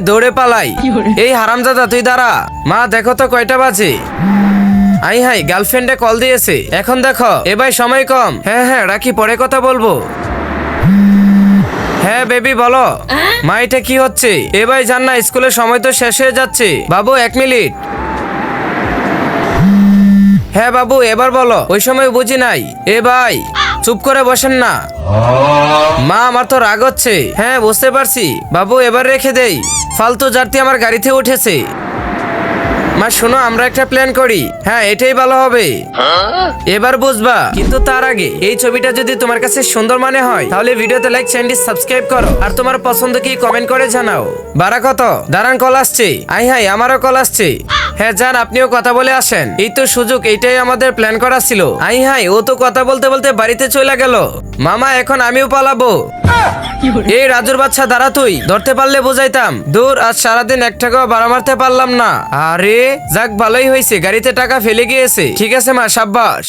দৌড়ে পালাই। এই হারামজাদা তুই দাঁড়া। মা দেখো তো কয়টা বাজে। আই হাই গার্লফ্রেন্ডে কল দিয়েছে। এখন দেখো এ ভাই সময় কম। হ্যাঁ হ্যাঁ রাখি, পরে কথা বলবো। হ্যাঁ বেবি বলো। মা এটা কি হচ্ছে? এ ভাই জান না, স্কুলের সময় তো শেষ হয়ে যাচ্ছে। বাবু 1 মিনিট। হ্যাঁ বাবু এবার বলো। ওই সময় বুঝি নাই। এ ভাই চুপ করে বসেন না। মা আমার তো রাগ হচ্ছে। হ্যাঁ বুঝতে পারছি বাবু, এবার রেখে দেই। ফালতু জাতি আমার গাড়িতে উঠেছে। মা শোনো, আমরা একটা প্ল্যান করি। হ্যাঁ এটাই ভালো হবে। এবার বুঝবা। কিন্তু তার আগে এই ছবিটা যদি তোমার কাছে সুন্দর মনে হয় তাহলে ভিডিওতে লাইক, চ্যানেলটি সাবস্ক্রাইব করো আর তোমার পছন্দ কি কমেন্ট করে জানাও। ভাড়া কত? দাঁড়ান কল আসছে। আই হাই আমারও কল আসছে। হ্যাঁ যান, আপনিও কথা বলে আসেন। এই তো সুযোগ, এইটাই আমাদের প্ল্যান করা ছিল। আই হাই ও তো কথা বলতে বলতে বাড়িতে চলে গেল। মামা এখন আমিও পালাবো। এই রাজুর বাচ্চা দাঁড়া, তুই ধরতে পারলে বুঝাইতাম। দূর, আজ সারাদিন এক টাকাও ভাড়া মারতে পারলাম না। আরে যাক ভালোই হয়েছে, গাড়িতে টাকা ফেলে গিয়েছে। ঠিক আছে মা, সাব্বাস।